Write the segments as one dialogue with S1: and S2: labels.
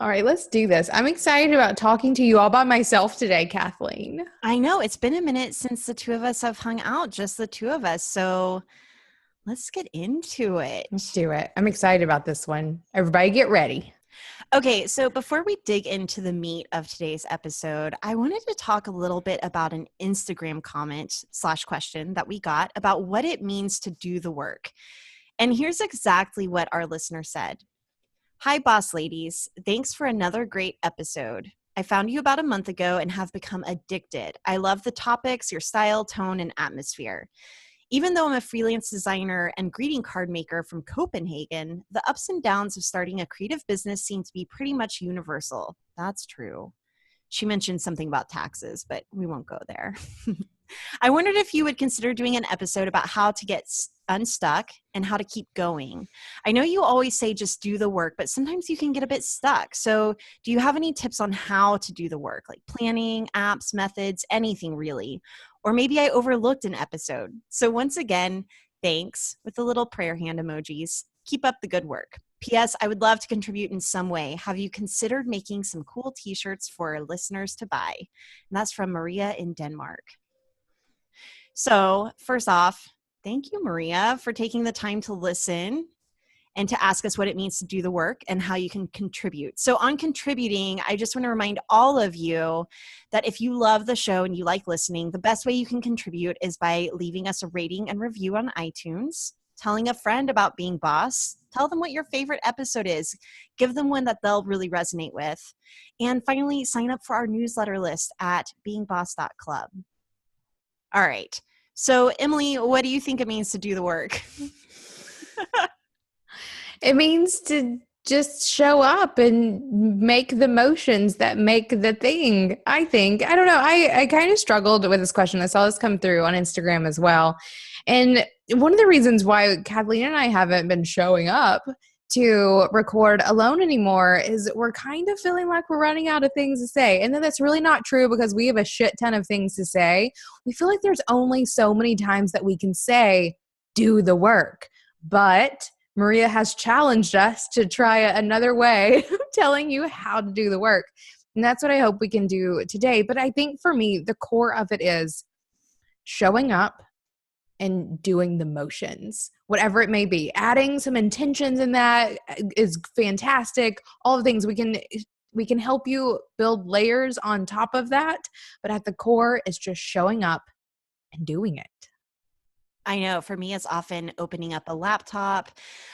S1: All right, let's do this. I'm excited about talking to you all by myself today, Kathleen.
S2: I know it's been a minute since the two of us have hung out, just the two of us. So let's get into it.
S1: Let's do it. I'm excited about this one. Everybody get ready.
S2: Okay, so before we dig into the meat of today's episode, I wanted to talk a little bit about an Instagram comment/question that we got about what it means to do the work. And here's exactly what our listener said. Hi, boss ladies. Thanks for another great episode. I found you about a month ago and have become addicted. I love the topics, your style, tone, and atmosphere. Even though I'm a freelance designer and greeting card maker from Copenhagen, the ups and downs of starting a creative business seem to be pretty much universal. That's true. She mentioned something about taxes, but we won't go there. I wondered if you would consider doing an episode about how to get unstuck and how to keep going. I know you always say just do the work, but sometimes you can get a bit stuck. So do you have any tips on how to do the work, like planning, apps, methods, anything really? Or maybe I overlooked an episode. So once again, thanks with the little prayer hand emojis. Keep up the good work. P.S. I would love to contribute in some way. Have you considered making some cool t-shirts for our listeners to buy? And that's from Maria in Denmark. So first off, thank you, Maria, for taking the time to listen and to ask us what it means to do the work and how you can contribute. So on contributing, I just want to remind all of you that if you love the show and you like listening, the best way you can contribute is by leaving us a rating and review on iTunes, telling a friend about Being Boss, tell them what your favorite episode is, give them one that they'll really resonate with, and finally, sign up for our newsletter list at beingboss.club. All right. So, Emily, what do you think it means to do the work?
S1: It means to just show up and make the motions that make the thing, I think. I don't know. I kind of struggled with this question. I saw this come through on Instagram as well. And one of the reasons why Kathleen and I haven't been showing up to record alone anymore is we're kind of feeling like we're running out of things to say. And then that's really not true because we have a shit ton of things to say. We feel like there's only so many times that we can say, do the work. But Maria has challenged us to try another way of telling you how to do the work. And that's what I hope we can do today. But I think for me, the core of it is showing up and doing the motions, whatever it may be. Adding some intentions in that is fantastic. All the things we can help you build layers on top of that. But at the core is just showing up and doing it.
S2: I know for me, it's often opening up a laptop.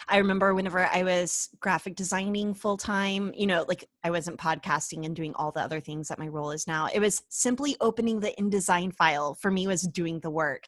S2: I remember whenever I was graphic designing full time, like I wasn't podcasting and doing all the other things that my role is now. It was simply opening the InDesign file for me was doing the work.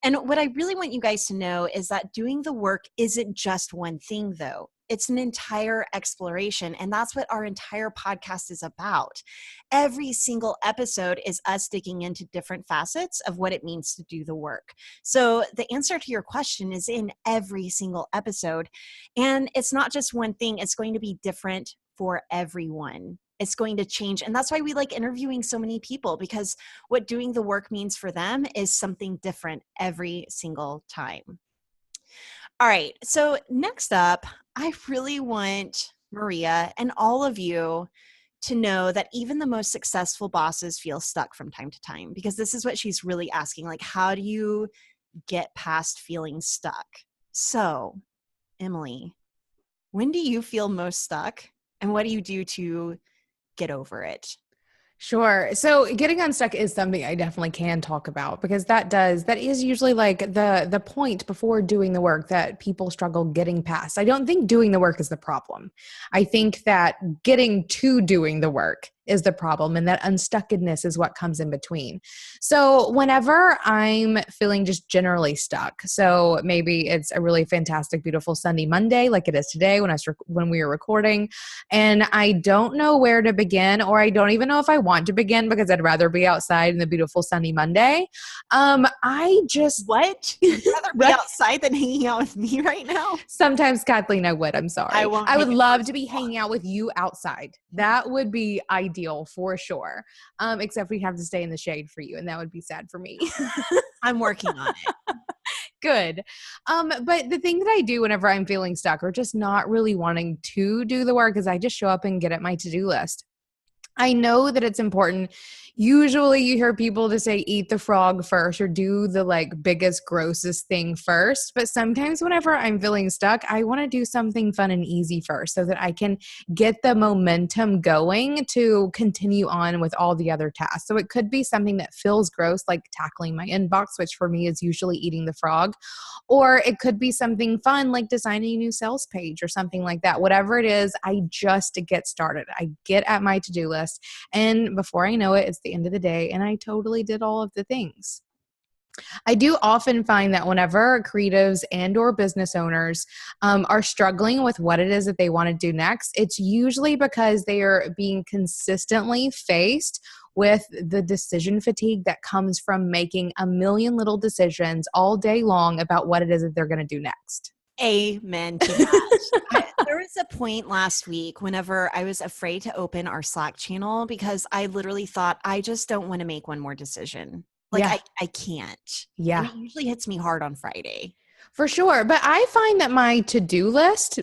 S2: And what I really want you guys to know is that doing the work isn't just one thing though. It's an entire exploration, and that's what our entire podcast is about. Every single episode is us digging into different facets of what it means to do the work. So the answer to your question is in every single episode, and it's not just one thing. It's going to be different for everyone. It's going to change, and that's why we like interviewing so many people, because what doing the work means for them is something different every single time. All right, so next up, I really want Maria and all of you to know that even the most successful bosses feel stuck from time to time, because this is what she's really asking, like, how do you get past feeling stuck? So, Emily, when do you feel most stuck, and what do you do to get over it?
S1: Sure. So getting unstuck is something I definitely can talk about because that is usually like the point before doing the work that people struggle getting past. I don't think doing the work is the problem. I think that getting to doing the work is the problem, and that unstuckedness is what comes in between. So whenever I'm feeling just generally stuck, so maybe it's a really fantastic, beautiful sunny Monday like it is today when we were recording, and I don't know where to begin, or I don't even know if I want to begin because I'd rather be outside in the beautiful sunny Monday. I just
S2: What? You'd rather be outside than hanging out with me right now?
S1: Sometimes, Kathleen, I would. I'm sorry. I would love to be hanging out with you outside. That would be ideal for sure. Except we'd have to stay in the shade for you, and that would be sad for me.
S2: I'm working on it.
S1: Good. But the thing that I do whenever I'm feeling stuck or just not really wanting to do the work is I just show up and get at my to-do list. I know that it's important. Usually you hear people to say eat the frog first or do the like biggest, grossest thing first. But sometimes whenever I'm feeling stuck, I want to do something fun and easy first so that I can get the momentum going to continue on with all the other tasks. So it could be something that feels gross, like tackling my inbox, which for me is usually eating the frog. Or it could be something fun like designing a new sales page or something like that. Whatever it is, I just get started. I get at my to-do list. And before I know it, it's the end of the day and I totally did all of the things. I do often find that whenever creatives and or business owners are struggling with what it is that they want to do next, it's usually because they are being consistently faced with the decision fatigue that comes from making a million little decisions all day long about what it is that they're going to do next.
S2: Amen to that. There was a point last week whenever I was afraid to open our Slack channel because I literally thought, I just don't want to make one more decision. Like
S1: Yeah.
S2: I can't. And
S1: Yeah.
S2: it usually hits me hard on Friday.
S1: For sure. But I find that my to-do list,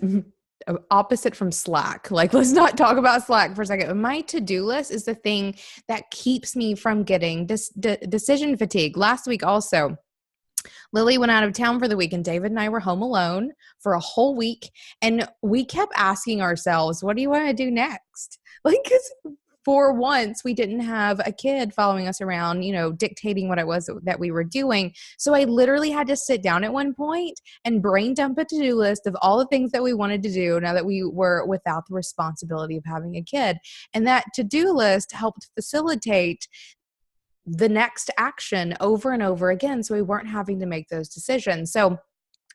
S1: opposite from Slack, like let's not talk about Slack for a second. My to-do list is the thing that keeps me from getting this decision fatigue. Last week also, Lily went out of town for the week and David and I were home alone for a whole week. And we kept asking ourselves, what do you want to do next? Like, because for once we didn't have a kid following us around, dictating what it was that we were doing. So I literally had to sit down at one point and brain dump a to-do list of all the things that we wanted to do now that we were without the responsibility of having a kid. And that to-do list helped facilitate the next action over and over again. So we weren't having to make those decisions. So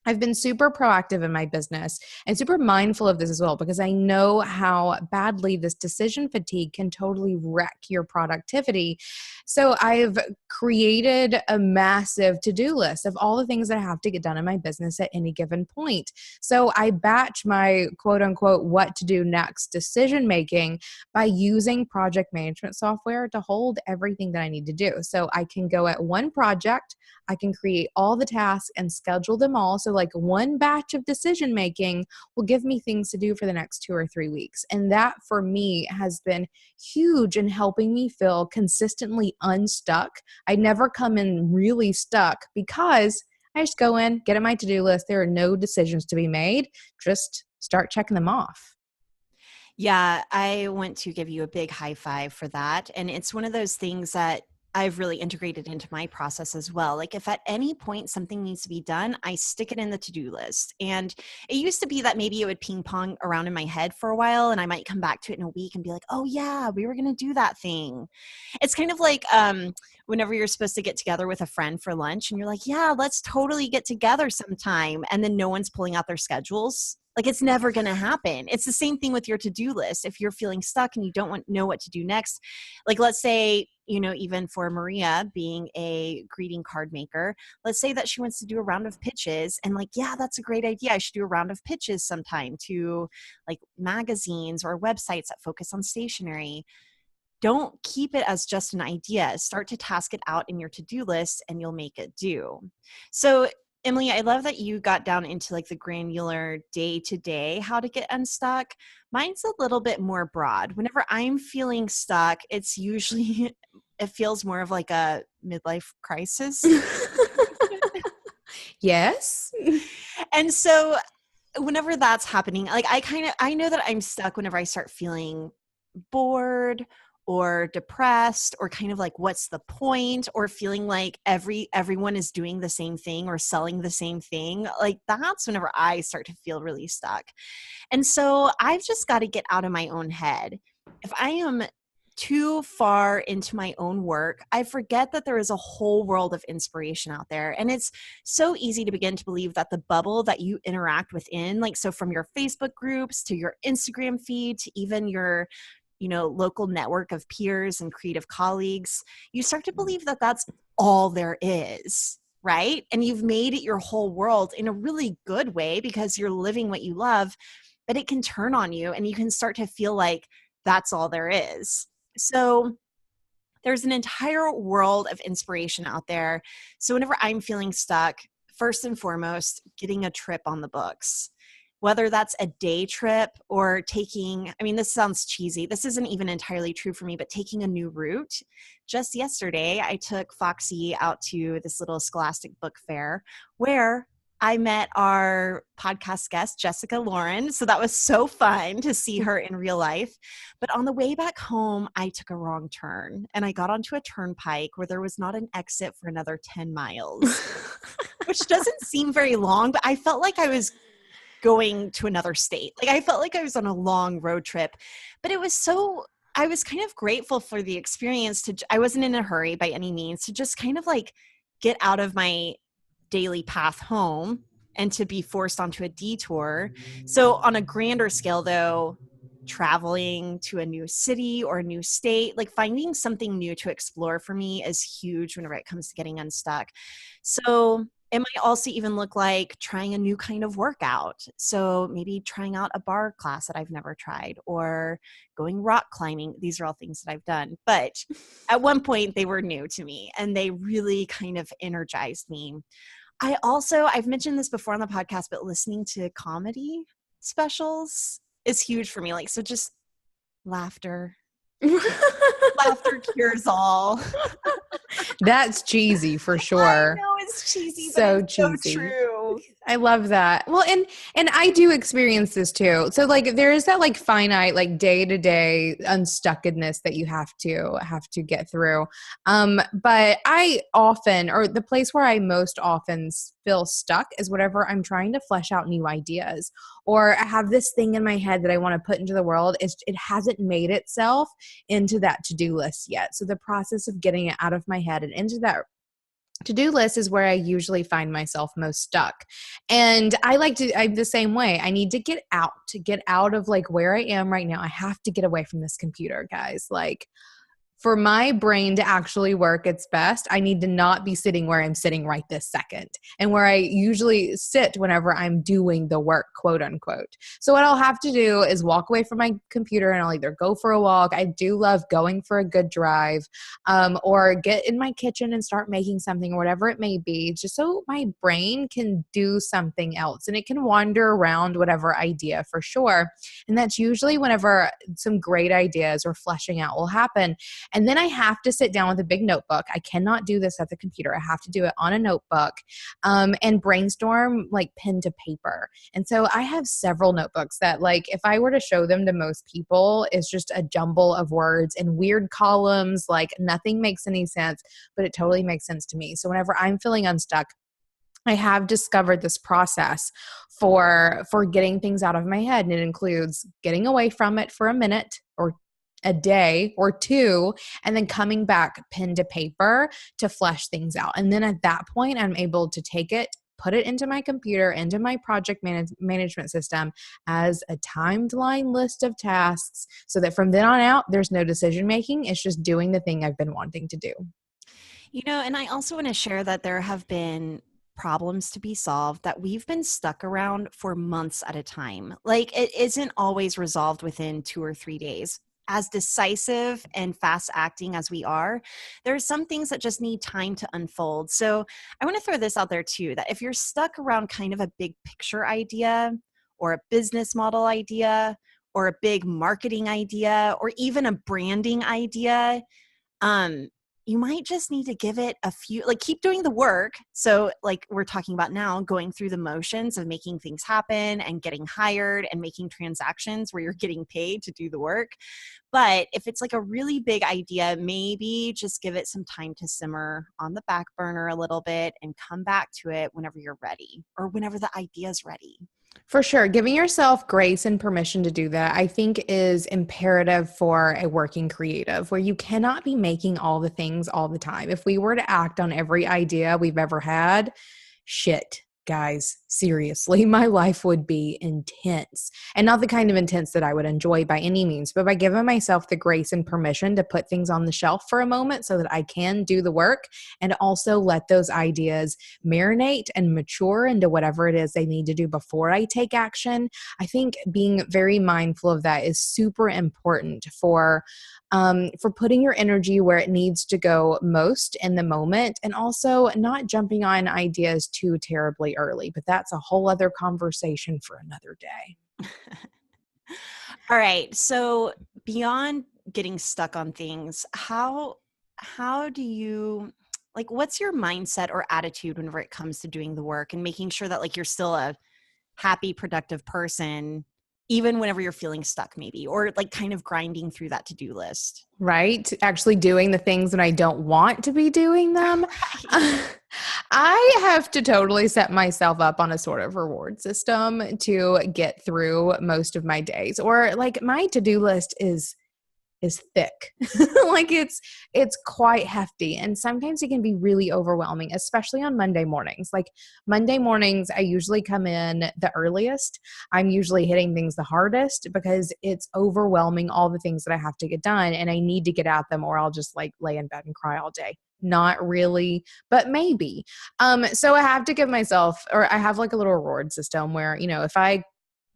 S1: I've been super proactive in my business and super mindful of this as well because I know how badly this decision fatigue can totally wreck your productivity. So I've created a massive to-do list of all the things that I have to get done in my business at any given point. So I batch my quote unquote what to do next decision making by using project management software to hold everything that I need to do. So I can go at one project, I can create all the tasks and schedule them all. So like one batch of decision making will give me things to do for the next 2 or 3 weeks. And that for me has been huge in helping me feel consistently unstuck. I never come in really stuck because I just go in, get on my to-do list. There are no decisions to be made. Just start checking them off.
S2: Yeah, I want to give you a big high five for that. And it's one of those things that I've really integrated into my process as well. Like if at any point something needs to be done, I stick it in the to-do list. And it used to be that maybe it would ping pong around in my head for a while and I might come back to it in a week and be like, oh yeah, we were going to do that thing. It's kind of like whenever you're supposed to get together with a friend for lunch and you're like, yeah, let's totally get together sometime. And then no one's pulling out their schedules. Like it's never going to happen. It's the same thing with your to-do list. If you're feeling stuck and you don't know what to do next, like let's say, even for Maria being a greeting card maker, let's say that she wants to do a round of pitches and like, yeah, that's a great idea. I should do a round of pitches sometime to like magazines or websites that focus on stationery. Don't keep it as just an idea. Start to task it out in your to-do list and you'll make it do. So Emily, I love that you got down into like the granular day-to-day, how to get unstuck. Mine's a little bit more broad. Whenever I'm feeling stuck, it's usually, it feels more of like a midlife crisis.
S1: Yes.
S2: And so whenever that's happening, like I know that I'm stuck whenever I start feeling bored or depressed or kind of like what's the point or feeling like everyone is doing the same thing or selling the same thing. Like that's whenever I start to feel really stuck. And so I've just got to get out of my own head. If I am too far into my own work, I forget that there is a whole world of inspiration out there. And it's so easy to begin to believe that the bubble that you interact within, like, so from your Facebook groups to your Instagram feed to even your, local network of peers and creative colleagues, you start to believe that that's all there is, right? And you've made it your whole world in a really good way because you're living what you love, but it can turn on you and you can start to feel like that's all there is. So there's an entire world of inspiration out there. So whenever I'm feeling stuck, first and foremost, getting a trip on the books. Whether that's a day trip or taking, I mean, this sounds cheesy. This isn't even entirely true for me, but taking a new route. Just yesterday, I took Foxy out to this little Scholastic book fair where I met our podcast guest, Jessica Lauren. So that was so fun to see her in real life. But on the way back home, I took a wrong turn and I got onto a turnpike where there was not an exit for another 10 miles, which doesn't seem very long, but I felt like I was going to another state. Like I felt like I was on a long road trip, but it was I was kind of grateful for the experience I wasn't in a hurry by any means to just kind of like get out of my daily path home and to be forced onto a detour. So on a grander scale though, traveling to a new city or a new state, like finding something new to explore for me is huge whenever it comes to getting unstuck. So it might also even look like trying a new kind of workout. So maybe trying out a bar class that I've never tried or going rock climbing. These are all things that I've done. But at one point they were new to me and they really kind of energized me. I've mentioned this before on the podcast, but listening to comedy specials is huge for me. Like, so just laughter. Laughter cures all.
S1: That's cheesy for sure.
S2: I know it's cheesy,
S1: so
S2: but it's
S1: cheesy.
S2: so true.
S1: I love that. Well, and I do experience this too. So like there is that like finite, like day-to-day unstuckedness that you have to get through. But I often, or the place where I most often feel stuck is whenever I'm trying to flesh out new ideas, or I have this thing in my head that I want to put into the world. It hasn't made itself into that to-do list yet. So the process of getting it out of my head and into that to-do list is where I usually find myself most stuck. And I'm the same way. I need to get out of like where I am right now. I have to get away from this computer, guys. Like, for my brain to actually work its best, I need to not be sitting where I'm sitting right this second and where I usually sit whenever I'm doing the work, quote unquote. So what I'll have to do is walk away from my computer and I'll either go for a walk. I do love going for a good drive, or get in my kitchen and start making something or whatever it may be, just so my brain can do something else and it can wander around whatever idea for sure. And that's usually whenever some great ideas or fleshing out will happen. And then I have to sit down with a big notebook. I cannot do this at the computer. I have to do it on a notebook, and brainstorm like pen to paper. And so I have several notebooks that, like, if I were to show them to most people, it's just a jumble of words and weird columns. Like nothing makes any sense, but it totally makes sense to me. So whenever I'm feeling unstuck, I have discovered this process for getting things out of my head. And it includes getting away from it for a minute or a day or two, and then coming back pen to paper to flesh things out. And then at that point, I'm able to take it, put it into my computer, into my project management system as a timed line list of tasks, so that from then on out, there's no decision making. It's just doing the thing I've been wanting to do.
S2: You know, and I also want to share that there have been problems to be solved that we've been stuck around for months at a time. Like it isn't always resolved within 2 or 3 days. As decisive and fast acting as we are, there are some things that just need time to unfold. So I want to throw this out there too, that if you're stuck around kind of a big picture idea or a business model idea or a big marketing idea or even a branding idea, you might just need to give it a few, like keep doing the work. So like we're talking about now, going through the motions of making things happen and getting hired and making transactions where you're getting paid to do the work. But if it's like a really big idea, maybe just give it some time to simmer on the back burner a little bit and come back to it whenever you're ready or whenever the idea is ready.
S1: For sure. Giving yourself grace and permission to do that, I think, is imperative for a working creative, where you cannot be making all the things all the time. If we were to act on every idea we've ever had, shit, guys, seriously, my life would be intense, and not the kind of intense that I would enjoy by any means, but by giving myself the grace and permission to put things on the shelf for a moment so that I can do the work and also let those ideas marinate and mature into whatever it is they need to do before I take action. I think being very mindful of that is super important for for putting your energy where it needs to go most in the moment, and also not jumping on ideas too terribly early. But that's a whole other conversation for another day.
S2: All right. So beyond getting stuck on things, how do you like what's your mindset or attitude whenever it comes to doing the work and making sure that like you're still a happy, productive person, even whenever you're feeling stuck maybe, or like kind of grinding through that to-do list?
S1: Right? Actually doing the things when I don't want to be doing them.
S2: Right.
S1: I have to totally set myself up on a sort of reward system to get through most of my days. Or like my to-do list is thick. Like it's quite hefty, and sometimes it can be really overwhelming, especially on Monday mornings. Like Monday mornings I usually come in the earliest. I'm usually hitting things the hardest because it's overwhelming, all the things that I have to get done, and I need to get at them or I'll just like lay in bed and cry all day. Not really, but maybe. So I have to give myself, or I have like a little reward system where, if I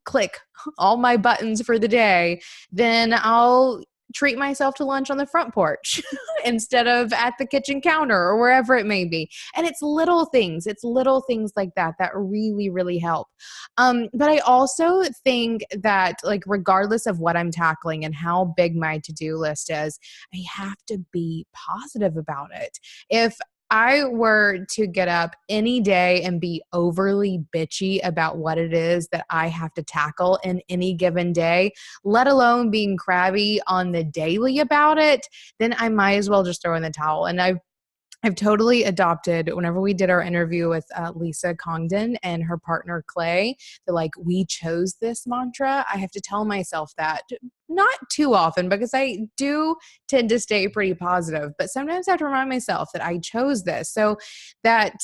S1: click all my buttons for the day, then I'll treat myself to lunch on the front porch instead of at the kitchen counter or wherever it may be. And it's little things. It's little things like that that really, really help. But I also think that like regardless of what I'm tackling and how big my to-do list is, I have to be positive about it. If I were to get up any day and be overly bitchy about what it is that I have to tackle in any given day, let alone being crabby on the daily about it, then I might as well just throw in the towel. And I've totally adopted whenever we did our interview with Lisa Congdon and her partner Clay, that like we chose this mantra. I have to tell myself that not too often because I do tend to stay pretty positive, but sometimes I have to remind myself that I chose this so that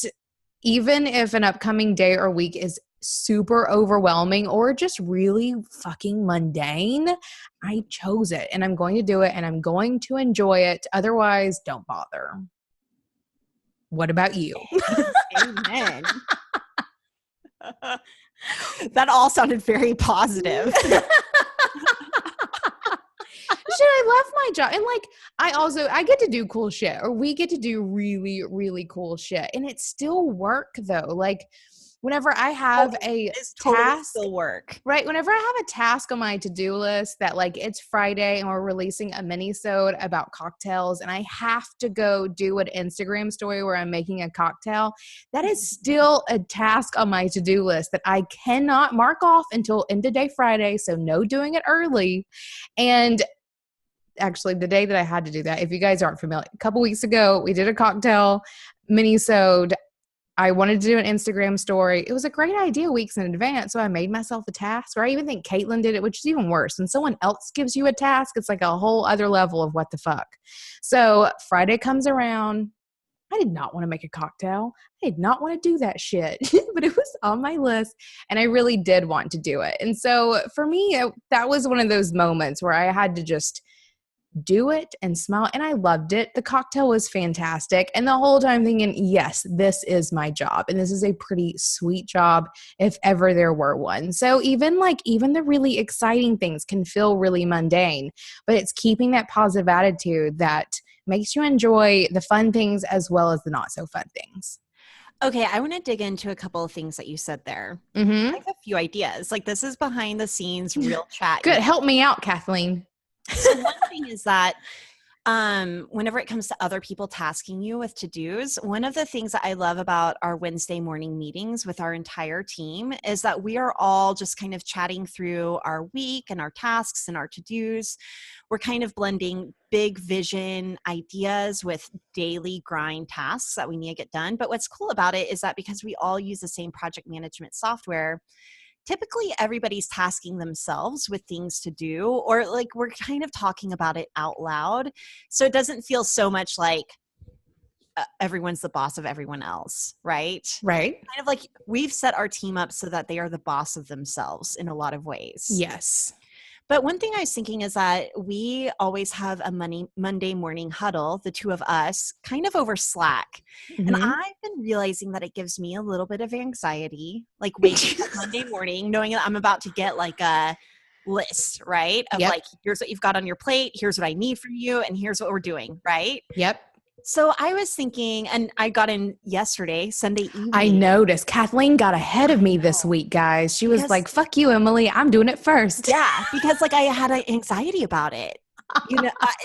S1: even if an upcoming day or week is super overwhelming or just really fucking mundane, I chose it and I'm going to do it and I'm going to enjoy it. Otherwise, don't bother. What about you?
S2: Amen. That all sounded very positive.
S1: Shit, I love my job. And like, I get to do cool shit, or we get to do really, really cool shit. And it's still work though. Like, whenever I have a
S2: It's totally
S1: task,
S2: still work.
S1: right? Whenever I have a task on my to-do list that like it's Friday and we're releasing a mini-sode about cocktails and I have to go do an Instagram story where I'm making a cocktail, that is still a task on my to-do list that I cannot mark off until end of day Friday. So no doing it early. And actually the day that I had to do that, if you guys aren't familiar, a couple weeks ago, we did a cocktail mini-sode. I wanted to do an Instagram story. It was a great idea weeks in advance. So I made myself a task, or I even think Caitlin did it, which is even worse. When someone else gives you a task, it's like a whole other level of what the fuck. So Friday comes around. I did not want to make a cocktail. I did not want to do that shit, but it was on my list and I really did want to do it. And so for me, that was one of those moments where I had to just do it and smile, and I loved it. The cocktail was fantastic, and the whole time thinking, yes, this is my job, and this is a pretty sweet job if ever there were one. So even the really exciting things can feel really mundane, but it's keeping that positive attitude that makes you enjoy the fun things as well as the not so fun things.
S2: Okay, I want to dig into a couple of things that you said there. I have a few ideas. Like this is behind the scenes real chat.
S1: Good. Help me out, Kathleen.
S2: So one thing is that whenever it comes to other people tasking you with to-dos, one of the things that I love about our Wednesday morning meetings with our entire team is that we are all just kind of chatting through our week and our tasks and our to-dos. We're kind of blending big vision ideas with daily grind tasks that we need to get done. But what's cool about it is that because we all use the same project management software, typically everybody's tasking themselves with things to do, or like we're kind of talking about it out loud. So it doesn't feel so much like everyone's the boss of everyone else, right?
S1: Right.
S2: Kind of like we've set our team up so that they are the boss of themselves in a lot of ways.
S1: Yes.
S2: But one thing I was thinking is that we always have a Monday morning huddle, the two of us, kind of over Slack. And I've been realizing that it gives me a little bit of anxiety, like waking up Monday morning, knowing that I'm about to get like a list, right? Of
S1: Yep.
S2: like, here's what you've got on your plate, here's what I need from you, and here's what we're doing, right?
S1: Yep.
S2: So I was thinking, and I got in yesterday, Sunday
S1: I
S2: evening.
S1: noticed Kathleen got ahead of
S2: I
S1: me this
S2: know.
S1: week, guys. She was
S2: Because
S1: like, fuck you, Emily. I'm doing it first.
S2: yeah, because like I had an anxiety about it.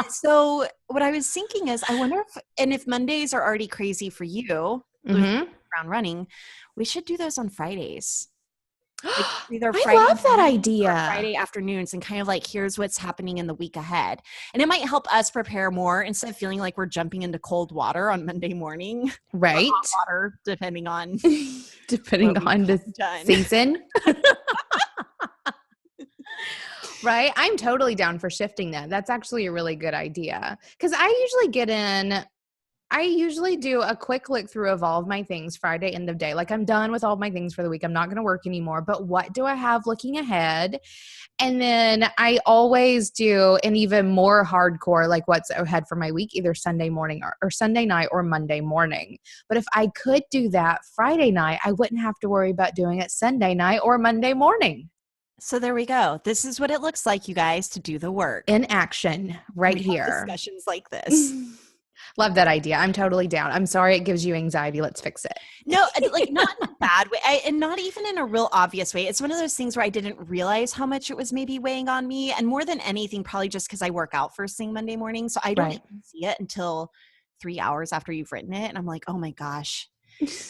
S2: So what I was thinking is, I wonder if Mondays are already crazy for you, with
S1: Mm-hmm.
S2: ground running, we should do those on Fridays. Like either
S1: I
S2: Friday
S1: love that
S2: mornings or
S1: idea.
S2: Friday afternoons, and kind of like, here's what's happening in the week ahead. And it might help us prepare more instead of feeling like we're jumping into cold water on Monday morning or hot
S1: Right?
S2: water, depending on
S1: Depending
S2: what we've
S1: on the
S2: done.
S1: season. Right? I'm totally down for shifting that. That's actually a really good idea. Because I usually do a quick look through of all of my things Friday, end of day. Like I'm done with all my things for the week. I'm not going to work anymore. But what do I have looking ahead? And then I always do an even more hardcore, like what's ahead for my week, either Sunday morning or Sunday night or Monday morning. But if I could do that Friday night, I wouldn't have to worry about doing it Sunday night or Monday morning.
S2: So there we go. This is what it looks like, you guys, to do the work.
S1: In action right
S2: We have
S1: here.
S2: discussions like this.
S1: Love that idea. I'm totally down. I'm sorry it gives you anxiety. Let's fix it.
S2: No, like not in a bad way, and not even in a real obvious way. It's one of those things where I didn't realize how much it was maybe weighing on me, and more than anything, probably just because I work out first thing Monday morning, so I don't
S1: Right.
S2: even see it until 3 hours after you've written it, and I'm like, oh my gosh,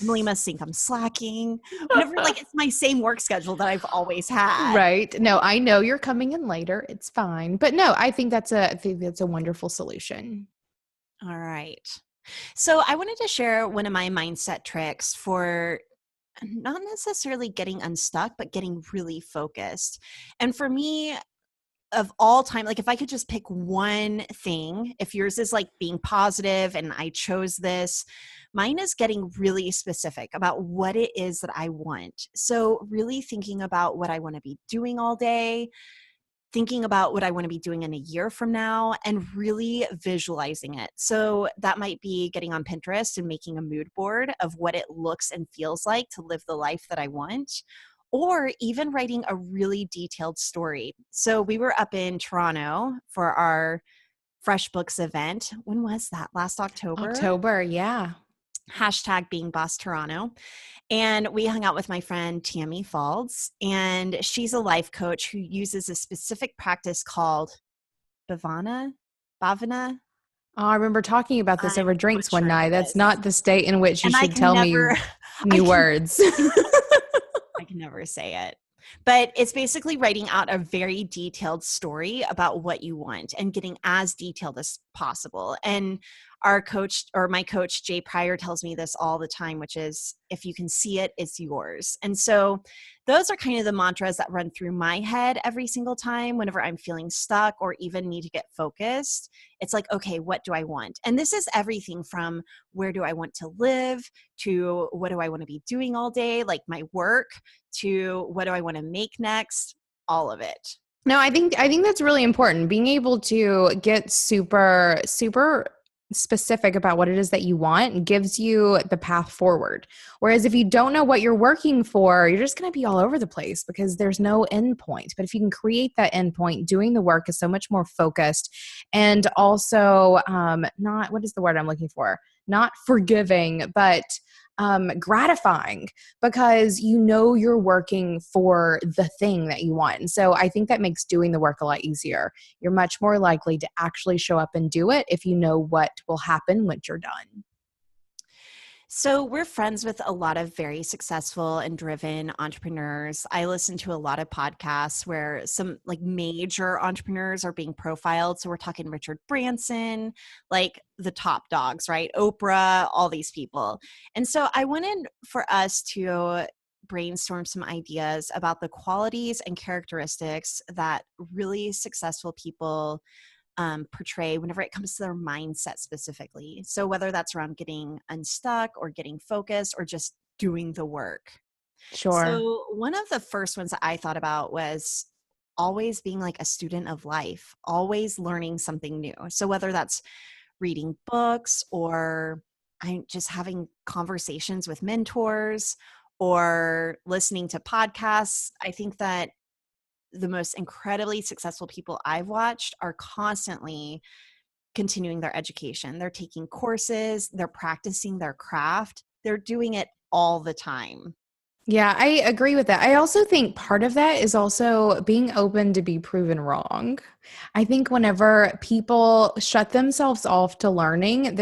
S2: Emily must think I'm slacking. Whenever, like, it's my same work schedule that I've always had.
S1: Right. No, I know you're coming in later. It's fine. But no, I think that's a wonderful solution.
S2: All right. So I wanted to share one of my mindset tricks for not necessarily getting unstuck, but getting really focused. And for me, of all time, like if I could just pick one thing, if yours is like being positive and I chose this, mine is getting really specific about what it is that I want. So really thinking about what I want to be doing all day, thinking about what I want to be doing in a year from now, and really visualizing it. So that might be getting on Pinterest and making a mood board of what it looks and feels like to live the life that I want, or even writing a really detailed story. So we were up in Toronto for our Fresh Books event. When was that? Last October?
S1: October, yeah.
S2: Hashtag being boss Toronto. And we hung out with my friend Tammy Falds, and she's a life coach who uses a specific practice called Bhavana.
S1: Oh, I remember talking about this
S2: I'm
S1: over drinks one
S2: butchering
S1: night. That's
S2: this.
S1: not the state in which you
S2: And I
S1: should
S2: can
S1: tell me
S2: never, I
S1: new
S2: can,
S1: words.
S2: I can never say it. But it's basically writing out a very detailed story about what you want and getting as detailed as possible. And our coach, or my coach, Jay Pryor, tells me this all the time, which is, if you can see it, it's yours. And so those are kind of the mantras that run through my head every single time whenever I'm feeling stuck or even need to get focused. It's like, okay, what do I want? And this is everything from where do I want to live to what do I want to be doing all day, like my work, to what do I want to make next, all of it.
S1: No, I think that's really important. Being able to get super specific about what it is that you want gives you the path forward. Whereas if you don't know what you're working for, you're just going to be all over the place because there's no end point. But if you can create that end point, doing the work is so much more focused and also not, what is the word I'm looking for? Not forgiving, but gratifying because you know you're working for the thing that you want. And so I think that makes doing the work a lot easier. You're much more likely to actually show up and do it if you know what will happen once you're done.
S2: So we're friends with a lot of very successful and driven entrepreneurs. I listen to a lot of podcasts where some like major entrepreneurs are being profiled. So we're talking Richard Branson, like the top dogs, right? Oprah, all these people. And so I wanted for us to brainstorm some ideas about the qualities and characteristics that really successful people portray whenever it comes to their mindset specifically. So whether that's around getting unstuck or getting focused or just doing the work.
S1: Sure.
S2: So one of the first ones that I thought about was always being like a student of life, always learning something new. So whether that's reading books or I'm just having conversations with mentors or listening to podcasts, I think that the most incredibly successful people I've watched are constantly continuing their education. They're taking courses, they're practicing their craft, they're doing it all the time.
S1: Yeah, I agree with that. I also think part of that is also being open to be proven wrong. I think whenever people shut themselves off to learning,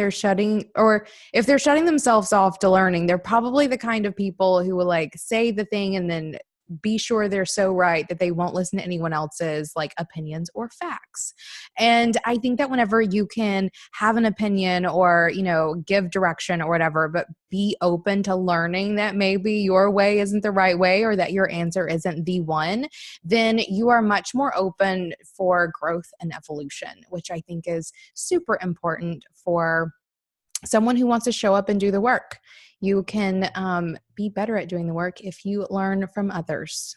S1: or if they're shutting themselves off to learning, they're probably the kind of people who will like say the thing and then be sure they're so right that they won't listen to anyone else's like opinions or facts. And I think that whenever you can have an opinion or, give direction or whatever, but be open to learning that maybe your way isn't the right way or that your answer isn't the one, then you are much more open for growth and evolution, which I think is super important for someone who wants to show up and do the work. You can be better at doing the work if you learn from others.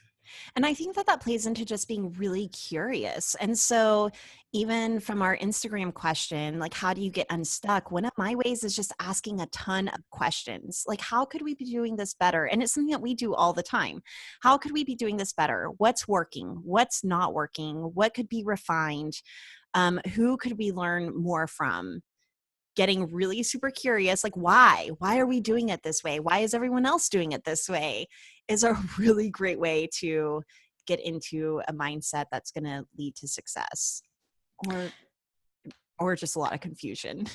S2: And I think that that plays into just being really curious. And so, even from our Instagram question, like, how do you get unstuck? One of my ways is just asking a ton of questions. Like, how could we be doing this better? And it's something that we do all the time. How could we be doing this better? What's working? What's not working? What could be refined? Who could we learn more from? Getting really super curious, like why are we doing it this way, why is everyone else doing it this way, is a really great way to get into a mindset that's going to lead to success, or just a lot of confusion.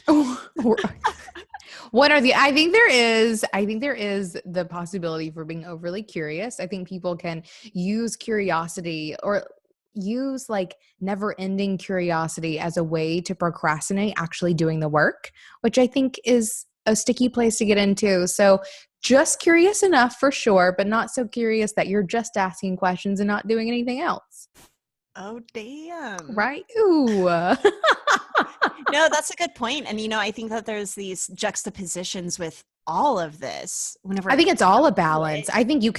S1: What are the I think there is the possibility for being overly curious. I think people can use curiosity or use like never-ending curiosity as a way to procrastinate actually doing the work, which I think is a sticky place to get into. So just curious enough for sure, but not so curious that you're just asking questions and not doing anything else.
S2: Oh, damn.
S1: Right? Ooh.
S2: No, that's a good point. And, I think that there's these juxtapositions with all of this whenever
S1: I
S2: it
S1: think it's
S2: comes
S1: all
S2: down
S1: a
S2: to
S1: balance.
S2: it.
S1: I think you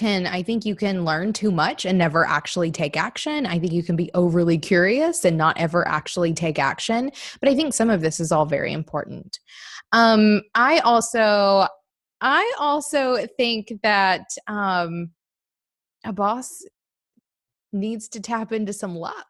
S1: can learn too much and never actually take action. I think you can be overly curious and not ever actually take action. But I think some of this is all very important. I also think that a boss needs to tap into some luck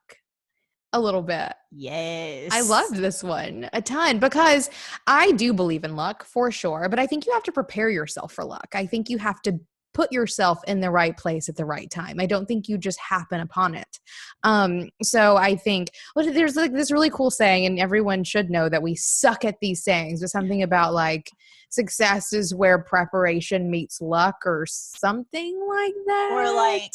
S1: a little bit. I
S2: Yes.
S1: loved this one a ton because I do believe in luck for sure, but I think you have to prepare yourself for luck. I think you have to put yourself in the right place at the right time. I don't think you just happen upon it. So I think there's like this really cool saying, and everyone should know that we suck at these sayings, but something about like success is where preparation meets luck or something like
S2: Or
S1: that.
S2: like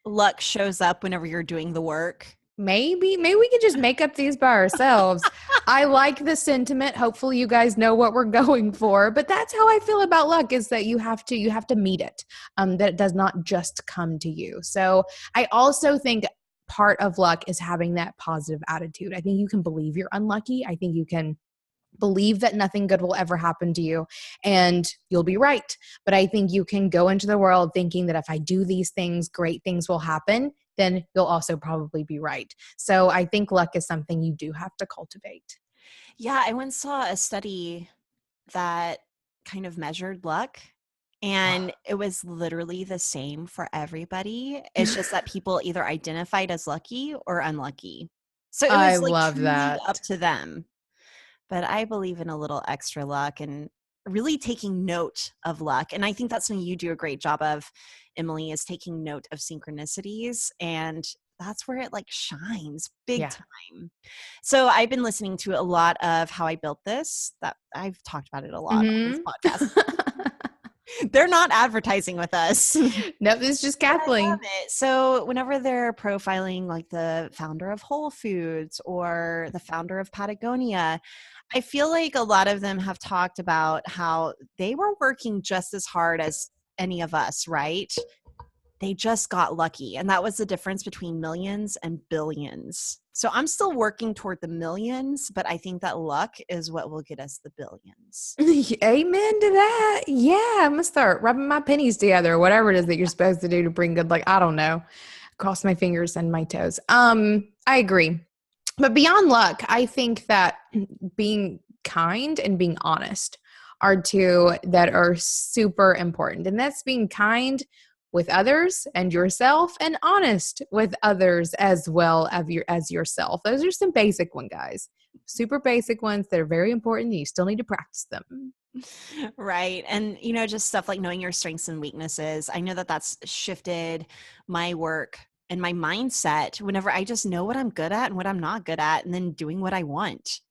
S2: luck shows up whenever you're doing the work.
S1: Maybe we could just make up these by ourselves. I like the sentiment. Hopefully you guys know what we're going for, but that's how I feel about luck is that you have to meet it. That it does not just come to you. So I also think part of luck is having that positive attitude. I think you can believe you're unlucky. I think you can believe that nothing good will ever happen to you and you'll be right. But I think you can go into the world thinking that if I do these things, great things will happen, then you'll also probably be right. So I think luck is something you do have to cultivate.
S2: Yeah, I once saw a study that kind of measured luck, and it was literally the same for everybody. It's just that people either identified as lucky or unlucky. So it
S1: I
S2: was like
S1: love
S2: truly
S1: that.
S2: up to them. But I believe in a little extra luck and really taking note of luck. And I think that's something you do a great job of, Emily, is taking note of synchronicities. And that's where it like shines big
S1: Yeah.
S2: time. So I've been listening to a lot of How I Built This. That I've talked about it a lot on this
S1: Hmm.
S2: podcast. They're not advertising with us.
S1: No, this is just
S2: But I love
S1: Kathleen.
S2: it. So whenever they're profiling like the founder of Whole Foods or the founder of Patagonia, I feel like a lot of them have talked about how they were working just as hard as any of us, right? They just got lucky. And that was the difference between millions and billions. So I'm still working toward the millions, but I think that luck is what will get us the billions.
S1: Amen to that. Yeah, I'm gonna start rubbing my pennies together or whatever it is that you're supposed to do to bring good luck. I don't know. Cross my fingers and my toes. I agree. But beyond luck, I think that being kind and being honest are two that are super important. And that's being kind with others and yourself, and honest with others as well as yourself. Those are some basic ones, guys. Super basic ones that are very important. You still need to practice them.
S2: Right. And, you know, just stuff like knowing your strengths and weaknesses. I know that that's shifted my work and my mindset whenever I just know what I'm good at and what I'm not good at, and then doing what I want.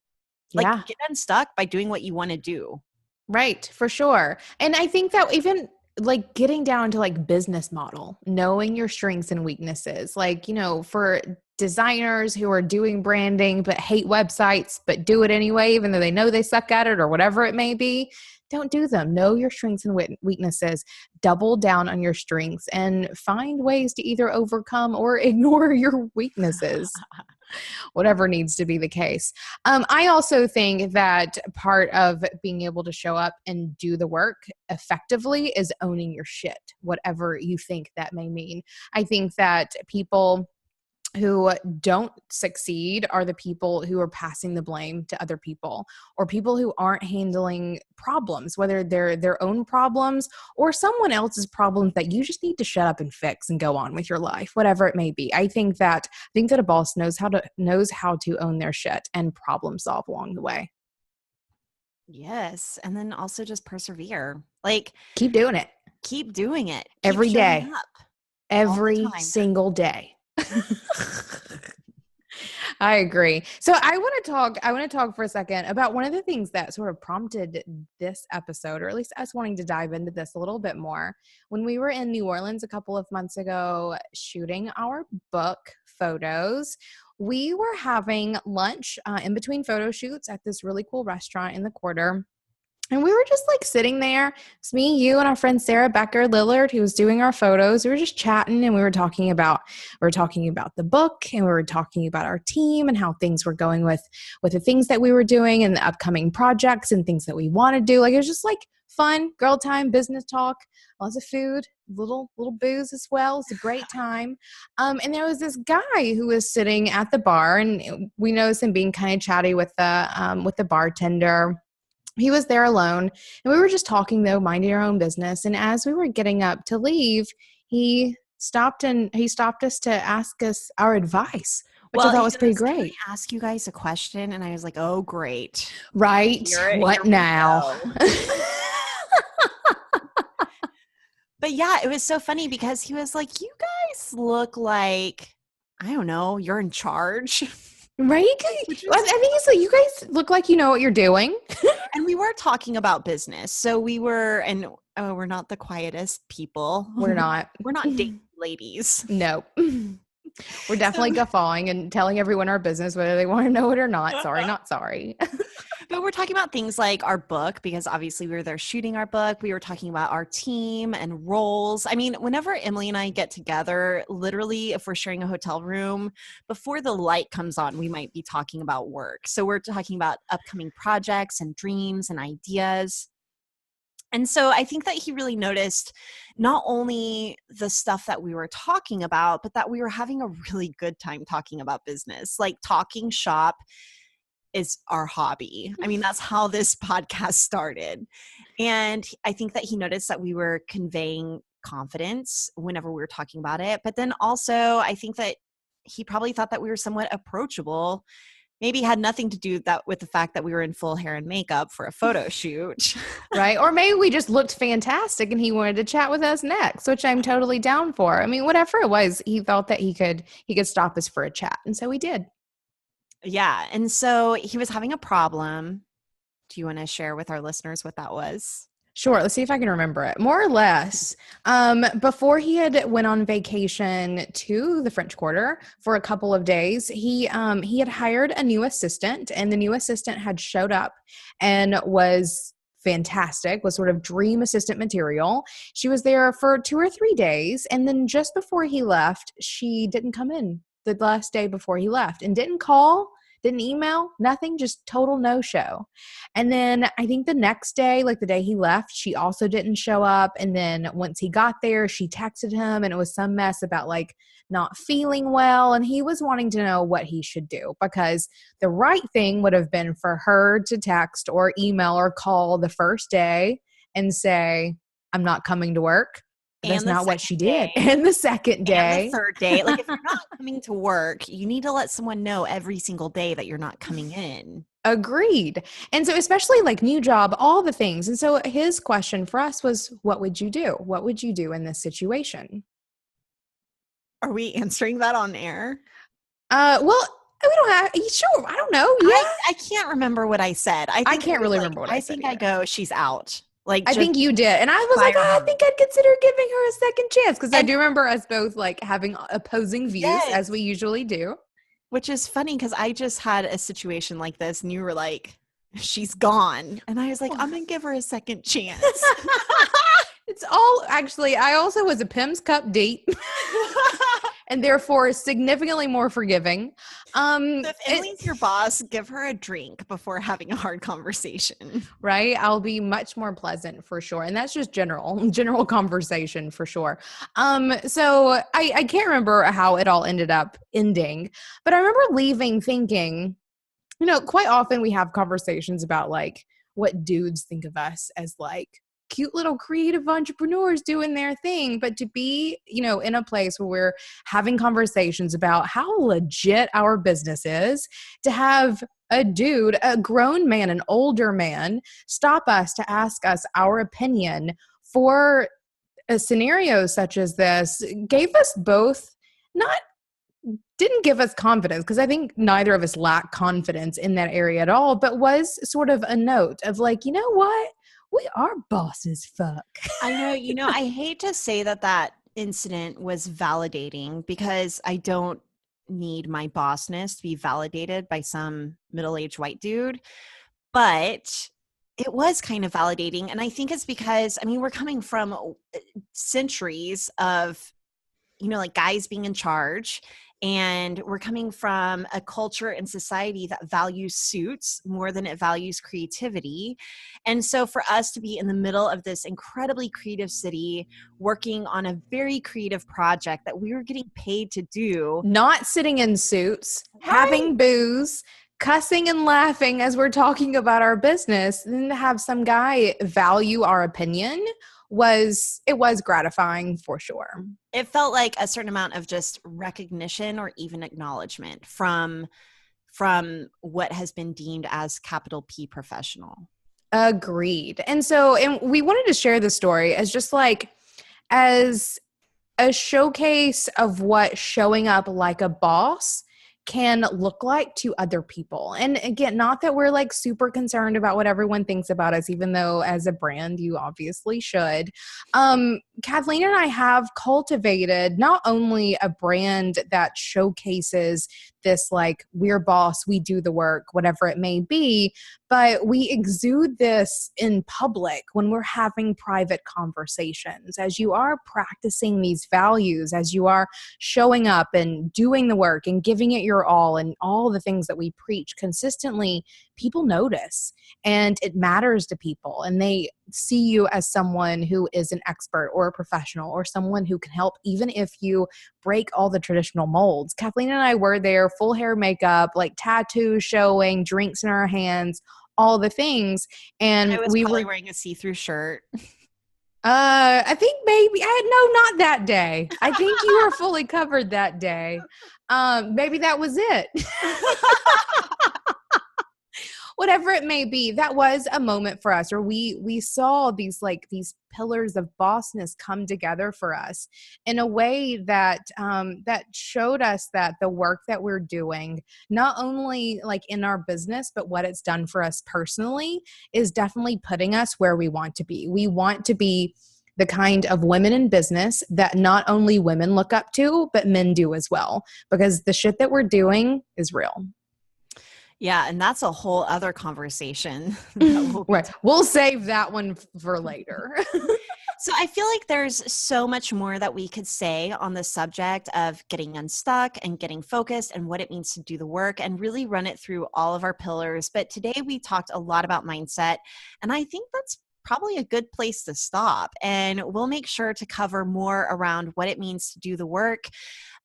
S2: Like,
S1: Yeah.
S2: get unstuck by doing what you want to do.
S1: Right, for sure. And I think that even like getting down to like business model, knowing your strengths and weaknesses, like, for designers who are doing branding but hate websites, but do it anyway, even though they know they suck at it or whatever it may be, don't do them. Know your strengths and weaknesses, double down on your strengths, and find ways to either overcome or ignore your weaknesses. Whatever needs to be the case. I also think that part of being able to show up and do the work effectively is owning your shit, whatever you think that may mean. I think that people who don't succeed are the people who are passing the blame to other people, or people who aren't handling problems, whether they're their own problems or someone else's problems that you just need to shut up and fix and go on with your life, whatever it may be. I think that a boss knows how to own their shit and problem solve along the way.
S2: Yes. And then also just persevere. Like,
S1: Keep doing it
S2: keep doing it. Keep
S1: every
S2: showing
S1: day,
S2: up all the
S1: every
S2: time.
S1: single day. I agree. So I want to talk for a second about one of the things that sort of prompted this episode, or at least us wanting to dive into this a little bit more. When we were in New Orleans a couple of months ago shooting our book photos, we were having lunch in between photo shoots at this really cool restaurant in the quarter. And we were just like sitting there. It's me, you, and our friend Sarah Becker Lillard, who was doing our photos. We were just chatting, and we were talking about the book, and we were talking about our team and how things were going with the things that we were doing and the upcoming projects and things that we want to do. Like, it was just like fun girl time, business talk, lots of food, little booze as well. It's a great time. And there was this guy who was sitting at the bar, and we noticed him being kind of chatty with the bartender. He was there alone, and we were just talking, though, minding our own business. And as we were getting up to leave, he stopped us to ask us our advice, which I
S2: Well,
S1: thought
S2: he
S1: was pretty
S2: goes, "Can
S1: great.
S2: I ask you guys a question?" And I was like, "Oh, great.
S1: Right?
S2: Here
S1: What
S2: we
S1: now?
S2: go." But yeah, it was so funny because he was like, "You guys look like, I don't know, you're in charge."
S1: Right?
S2: Which
S1: I
S2: was,
S1: think it's like, you guys look like you know what you're doing.
S2: and we were talking about business. So we were, and oh, we're not the quietest people.
S1: We're not.
S2: We're not dating ladies.
S1: Nope. We're definitely
S2: So,
S1: guffawing and telling everyone our business, whether they want to know it or not. Sorry, not sorry.
S2: but we're talking about things like our book, because obviously we were there shooting our book. We were talking about our team and roles. I mean, whenever Emily and I get together, literally, if we're sharing a hotel room, before the light comes on, we might be talking about work. So we're talking about upcoming projects and dreams and ideas. And so I think that he really noticed not only the stuff that we were talking about, but that we were having a really good time talking about business. Like, talking shop is our hobby. I mean, that's how this podcast started. And I think that he noticed that we were conveying confidence whenever we were talking about it. But then also, I think that he probably thought that we were somewhat approachable. Maybe had nothing to do that with the fact that we were in full hair and makeup for a photo shoot.
S1: Right? Or maybe we just looked fantastic and he wanted to chat with us next, which I'm totally down for. I mean, whatever it was, he thought that he could stop us for a chat. And so we did.
S2: Yeah. And so he was having a problem. Do you want to share with our listeners what that was?
S1: Sure. Let's see if I can remember it. More or less, before he had went on vacation to the French Quarter for a couple of days, he had hired a new assistant, and the new assistant had showed up and was fantastic, was sort of dream assistant material. She was there for 2 or 3 days, and then just before he left, she didn't come in the last day before he left and didn't call, didn't email, nothing, just total no-show. And then I think the next day, like the day he left, she also didn't show up. And then once he got there, she texted him, and it was some mess about like not feeling well. And he was wanting to know what he should do, because the right thing would have been for her to text or email or call the first day and say, I'm not coming to work. But that's
S2: And the
S1: not what
S2: second
S1: she did.
S2: day,
S1: And the second
S2: and the
S1: day,
S2: third day. Like, if you're not coming to work, you need to let someone know every single day that you're not coming in.
S1: agreed. And so, especially like new job, all the things. And so, his question for us was, what would you do? What would you do in this situation?
S2: Are we answering that on air?
S1: Well, we don't have, sure, I don't know.
S2: I
S1: Yeah.
S2: I can't remember what I said. I
S1: I
S2: think I
S1: can't
S2: was
S1: really
S2: like,
S1: remember what I
S2: I
S1: said
S2: think I
S1: either.
S2: go, she's out. Like,
S1: I
S2: just
S1: think you did. And I was like,
S2: fire
S1: I
S2: her.
S1: think I'd consider giving her a second chance because I
S2: And
S1: do remember us both like having opposing views as
S2: yes,
S1: we usually do.
S2: which is funny because I just had a situation like this and you were like, she's gone. And I was like, I'm gonna give her a second chance.
S1: It's all actually, I also was a Pim's Cup date and therefore significantly more forgiving.
S2: So if Emily's your boss, give her a drink before having a hard conversation.
S1: Right, I'll be much more pleasant for sure, and that's just general conversation for sure. So I can't remember how it all ended up ending, but I remember leaving thinking, quite often we have conversations about like what dudes think of us as like cute little creative entrepreneurs doing their thing. But to be, in a place where we're having conversations about how legit our business is, to have a dude, a grown man, an older man, stop us to ask us our opinion for a scenario such as this gave us both not didn't give us confidence because I think neither of us lacked confidence in that area at all, but was sort of a note of like, you know what? We are boss as fuck.
S2: I know, I hate to say that incident was validating because I don't need my bossness to be validated by some middle-aged white dude, but it was kind of validating. And I think it's because, I mean, we're coming from centuries of like guys being in charge. And we're coming from a culture and society that values suits more than it values creativity. And so for us to be in the middle of this incredibly creative city, working on a very creative project that we were getting paid to do.
S1: Not sitting in suits,
S2: Right.
S1: having booze, cussing and laughing as we're talking about our business, and then to have some guy value our opinion was gratifying for sure.
S2: It felt like a certain amount of just recognition or even acknowledgement from what has been deemed as capital P professional.
S1: Agreed. And we wanted to share the story as just like as a showcase of what showing up like a boss can look like to other people. And again, not that we're like super concerned about what everyone thinks about us, even though as a brand, you obviously should. Kathleen and I have cultivated not only a brand that showcases this like we're boss, we do the work, whatever it may be, but we exude this in public when we're having private conversations. As you are practicing these values, as you are showing up and doing the work and giving it your all and all the things that we preach consistently, people notice and it matters to people. And they see you as someone who is an expert or a professional or someone who can help, even if you break all the traditional molds. Kathleen and I were there, full hair, makeup, like tattoos showing, drinks in our hands, all the things.
S2: I
S1: And
S2: was
S1: we
S2: probably
S1: were,
S2: wearing a see-through shirt.
S1: I think maybe, no, not that day. I think you were fully covered that day. Maybe that was it. Whatever it may be, that was a moment for us, or we saw these pillars of bossness come together for us in a way that that showed us that the work that we're doing, not only like in our business, but what it's done for us personally, is definitely putting us where we want to be. We want to be the kind of women in business that not only women look up to, but men do as well, because the shit that we're doing is real.
S2: Yeah, and that's a whole other conversation that we'll be
S1: Right. We'll save that one for later.
S2: So I feel like there's so much more that we could say on the subject of getting unstuck and getting focused and what it means to do the work and really run it through all of our pillars. But today we talked a lot about mindset, and I think that's probably a good place to stop. And we'll make sure to cover more around what it means to do the work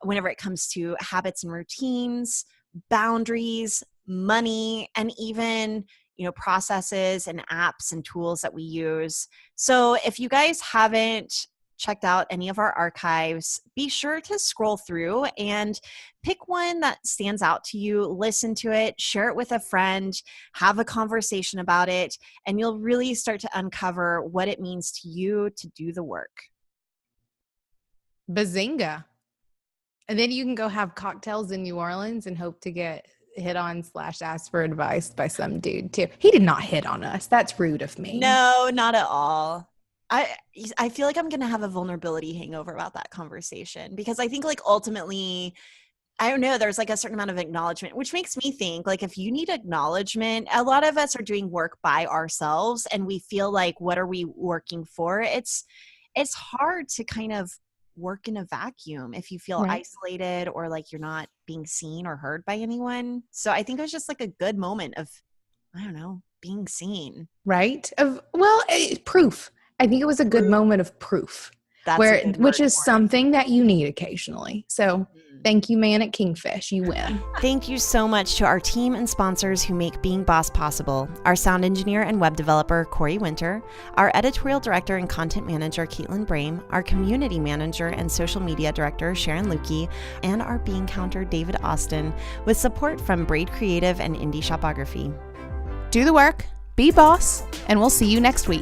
S2: whenever it comes to habits and routines, boundaries, money, and even processes and apps and tools that we use. So if you guys haven't checked out any of our archives, be sure to scroll through and pick one that stands out to you, listen to it, share it with a friend, have a conversation about it, and you'll really start to uncover what it means to you to do the work.
S1: Bazinga. And then you can go have cocktails in New Orleans and hope to get hit on / asked for advice by some dude too. He did not hit on us. That's rude of me.
S2: No, not at all. I feel like I'm going to have a vulnerability hangover about that conversation, because I think like ultimately, I don't know, there's like a certain amount of acknowledgement, which makes me think like if you need acknowledgement, a lot of us are doing work by ourselves and we feel like, what are we working for? It's hard to kind of work in a vacuum if you feel isolated or like you're not being seen or heard by anyone. So I think it was just like a good moment of, I don't know, being seen.
S1: Right? Proof. I think it was a good moment of proof. Which is something that you need occasionally. So thank you, man at Kingfish. You win.
S2: Thank you so much to our team and sponsors who make Being Boss possible. Our sound engineer and web developer, Corey Winter, our editorial director and content manager, Caitlin Brame, our community manager and social media director, Sharon Lukey, and our Bean counter, David Austin, with support from Braid Creative and Indie Shopography.
S1: Do the work, be boss, and we'll see you next week.